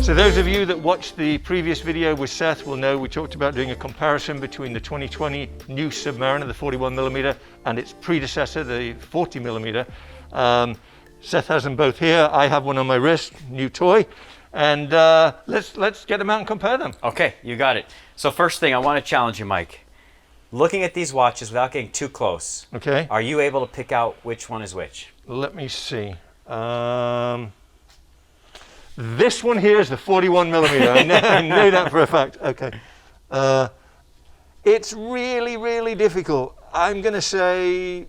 So those of you that watched the previous video with Seth will know we talked about doing a comparison between the 2020 new Submariner, the 41mm, and its predecessor, the 40mm. Seth has them both here. I have one on my wrist, new toy. And let's get them out and compare them. Okay, you got it. So first thing, I want to challenge you, Mike. Looking at these watches without getting too close, okay, are you able to pick out which one is which? Let me see. This one here is the 41mm. I know that for a fact. Okay. It's really, really difficult. I'm going to say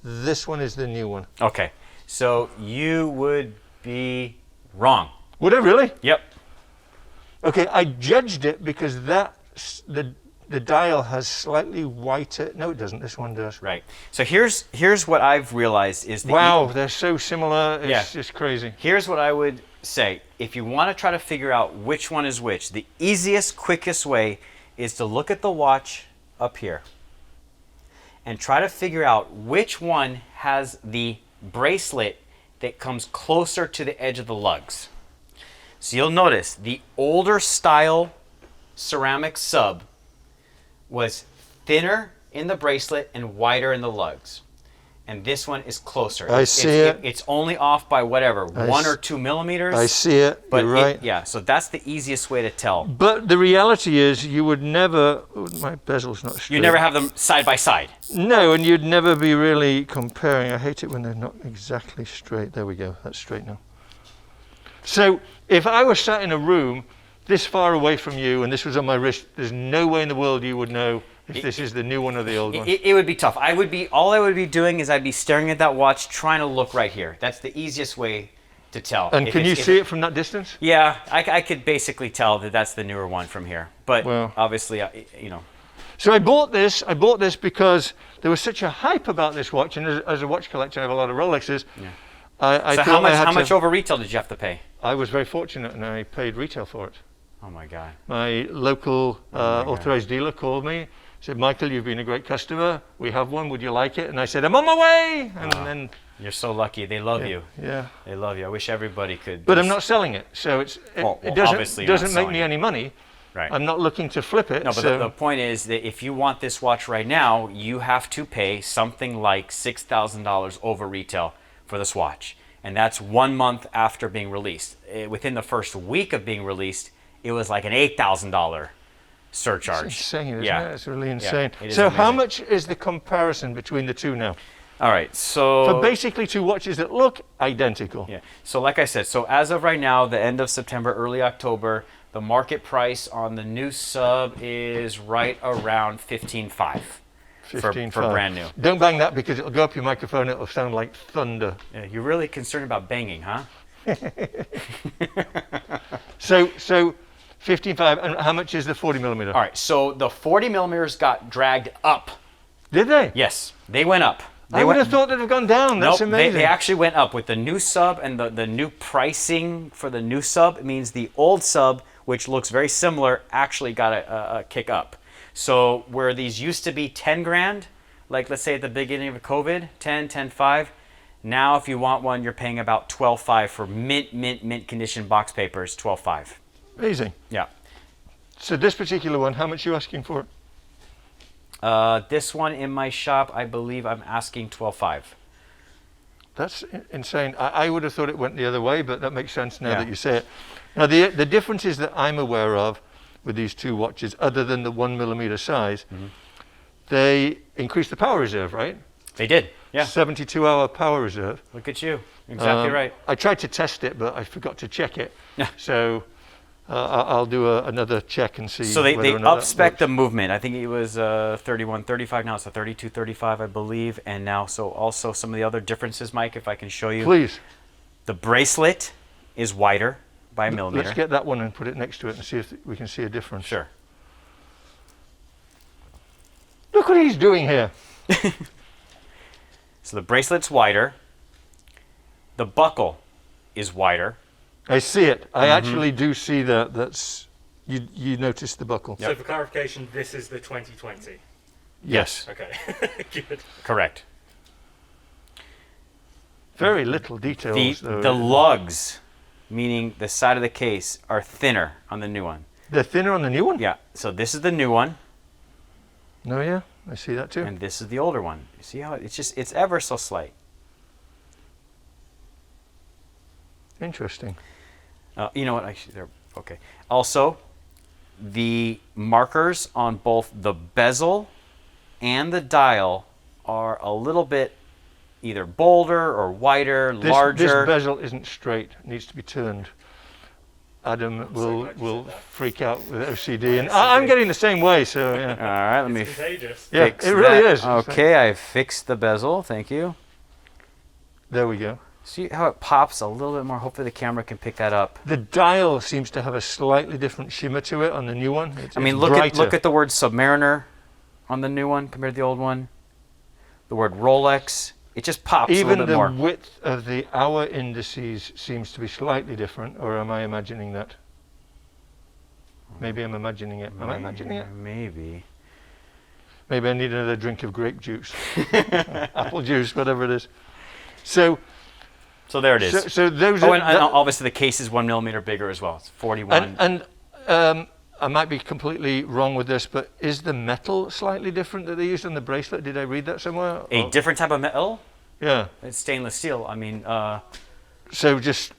this one is the new one. Okay. So you would be wrong. Would I really? Yep. Okay, I judged it because the dial has slightly whiter. No, it doesn't. This one does. Right. So here's what I've realized is that wow, they're so similar. It's just crazy. Here's what I would say. If you want to try to figure out which one is which, the easiest, quickest way is to look at the watch up here and try to figure out which one has the bracelet that comes closer to the edge of the lugs. So you'll notice the older style ceramic sub was thinner in the bracelet and wider in the lugs. And this one is closer. I see it. It's only off by whatever, 1 or 2 millimeters. I see it. But you're right. yeah, so that's the easiest way to tell. But the reality is you would never, oh, my bezel's not straight. You never have them side by side. No, and you'd never be really comparing. I hate it when they're not exactly straight. There we go, that's straight now. So if I was sat in a room this far away from you and this was on my wrist, there's no way in the world you would know if this is the new one or the old one. It would be tough. All I would be doing is I'd be staring at that watch, trying to look right here. That's the easiest way to tell. And can you see it from that distance? Yeah, I could basically tell that that's the newer one from here. But well, obviously, you know. So I bought this because there was such a hype about this watch, and as a watch collector, I have a lot of Rolexes. Yeah. So how much over retail did you have to pay? I was very fortunate, and I paid retail for it. Oh my God. My local authorized dealer called me, said, Michael, you've been a great customer. We have one. Would you like it? And I said, I'm on my way. And then you're so lucky. They love you. Yeah. They love you. I wish everybody could. But I'm not selling it, so it doesn't make me any money. Right. I'm not looking to flip it. No, but the point is that if you want this watch right now, you have to pay something like $6,000 over retail for this watch. And that's 1 month after being released. Within the first week of being released, it was like an $8,000 surcharge. It's insane, isn't it? It's really insane. Yeah, it is so amazing. How much is the comparison between the two now? All right, so for basically two watches that look identical. Yeah. So like I said, so as of right now, the end of September, early October, the market price on the new sub is right around $15,500 for brand new. Don't bang that because it'll go up your microphone. It'll sound like thunder. Yeah, you're really concerned about banging, huh? So $15,500. And how much is the 40mm? All right. So the 40mm got dragged up. Did they? Yes, they went up. I would have thought they'd have gone down. That's amazing. They actually went up with the new sub, and the new pricing for the new sub. It means the old sub, which looks very similar, actually got a kick up. So where these used to be 10 grand, like let's say at the beginning of COVID, 10.5, now if you want one, you're paying about 12.5 for mint condition box papers, 12.5. Amazing. Yeah. So this particular one, how much are you asking for it? This one in my shop, I believe I'm asking 12.5. That's insane. I would have thought it went the other way, but that makes sense now that you say it. Now the differences that I'm aware of with these two watches, other than the 1mm size, they increased the power reserve, right? They did, yeah. 72-hour power reserve. Look at you, exactly right. I tried to test it, but I forgot to check it. So I'll do another check and see. So they up-spec the movement. I think it was 31.35, now it's a 32.35, I believe. And now, so also some of the other differences, Mike, if I can show you. Please. The bracelet is wider by a millimeter. Let's get that one and put it next to it and see if we can see a difference. Sure. Look what he's doing here. So the bracelet's wider. The buckle is wider. I see it. I actually do see that. That's you noticed the buckle. So for clarification, this is the 2020. Yes. Okay. Good. Correct. Very little details. The lugs meaning the side of the case, are thinner on the new one. They're thinner on the new one? Yeah, so this is the new one, No, yeah, I see that too. and this is the older one. You see how it's ever so slight. Interesting. You know what? Actually, they're okay. Also, the markers on both the bezel and the dial are a little bit either bolder or wider, larger. This bezel isn't straight. It needs to be turned. Adam will freak out with OCD, and I'm getting the same way. So yeah. All right, let me It's contagious. Yeah, fix it really that. is. Okay, I fixed the bezel. Thank you. There we go. See how it pops a little bit more? Hopefully the camera can pick that up. The dial seems to have a slightly different shimmer to it on the new one. I mean, it's look brighter. at the word Submariner on the new one compared to the old one. The word Rolex, it just pops a Even little bit the more. width of the hour indices seems to be slightly different, or am I imagining that? Maybe I'm imagining it. Am I imagining it? Maybe. Maybe I need another drink of grape juice, apple juice, whatever it is. So there it is. So those Oh, are, and obviously the case is 1 millimeter bigger as well. It's 41. and I might be completely wrong with this, but is the metal slightly different that they used on the bracelet? Did I read that somewhere? a different type of metal? Yeah. It's stainless steel. I mean, So just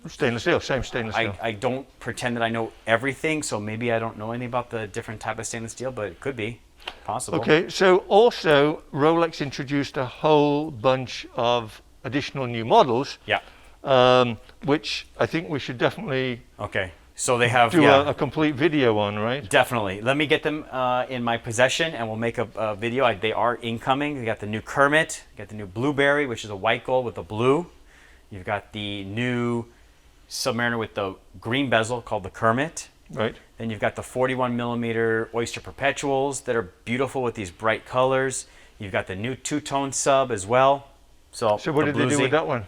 stainless steel, same stainless steel. I don't pretend that I know everything, so maybe I don't know anything about the different type of stainless steel, but it could be possible. Okay, so also Rolex introduced a whole bunch of additional new models, Yeah. which I think we should definitely Okay. So they have do a complete video on, right? Definitely. Let me get them in my possession, and we'll make a video. They are incoming. We got the new Kermit, you got the new Blueberry, which is a white gold with a blue. You've got the new Submariner with the green bezel called the Kermit. Right. Then you've got the 41 millimeter Oyster Perpetuals that are beautiful with these bright colors. You've got the new two-tone sub as well. So what did they do with that one?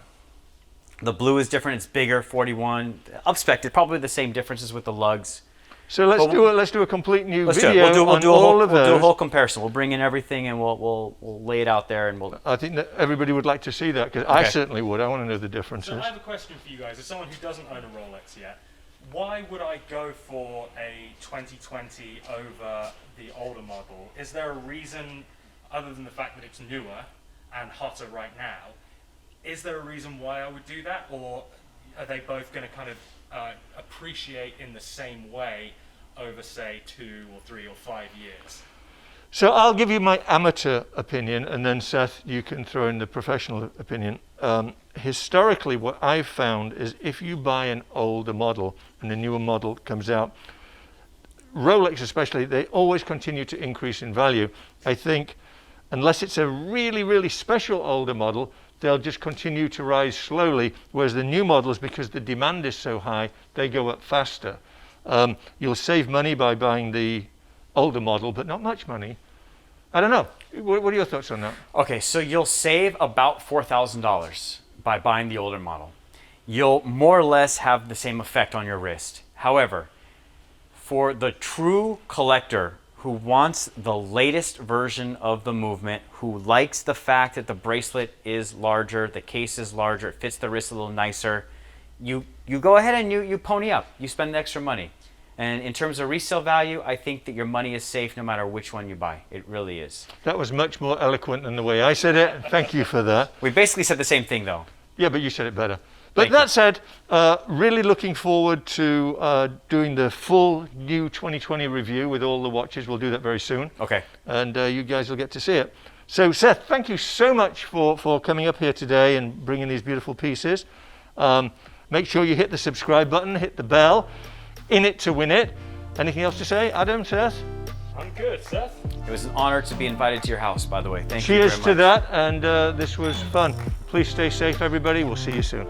The blue is different. It's bigger, 41. Up-spec'd, probably the same differences with the lugs. So let's do a complete new Let's do it. video We'll on do a all whole, of we'll those. do a whole comparison. We'll bring in everything and we'll lay it out there, and we'll. I think that everybody would like to see that, because I certainly would. I want to know the differences. So I have a question for you guys. As someone who doesn't own a Rolex yet, why would I go for a 2020 over the older model? Is there a reason, other than the fact that it's newer and hotter right now, is there a reason why I would do that? Or are they both going to kind of appreciate in the same way over, say, 2 or 3 or 5 years? So I'll give you my amateur opinion, and then Seth, you can throw in the professional opinion. Historically, what I've found is if you buy an older model and a newer model comes out, Rolex especially, they always continue to increase in value. I think unless it's a really, really special older model, they'll just continue to rise slowly, whereas the new models, because the demand is so high, they go up faster. You'll save money by buying the older model, but not much money. I don't know. What are your thoughts on that? Okay, so you'll save about $4,000 by buying the older model. You'll more or less have the same effect on your wrist. However, for the true collector who wants the latest version of the movement, who likes the fact that the bracelet is larger, the case is larger, it fits the wrist a little nicer, you go ahead and you pony up. You spend the extra money. And in terms of resale value, I think that your money is safe no matter which one you buy. It really is. That was much more eloquent than the way I said it. Thank you for that. We basically said the same thing, though. Yeah, but you said it better. But Thank that you. said, really looking forward to doing the full new 2020 review with all the watches. We'll do that very soon. Okay. And you guys will get to see it. So Seth, thank you so much for coming up here today and bringing these beautiful pieces. Make sure you hit the subscribe button, hit the bell. In it to win it. Anything else to say, Adam, Seth? I'm good, Seth. It was an honor to be invited to your house, by the way. Thank you Cheers very much. to that, and this was fun. Please stay safe, everybody. We'll see you soon.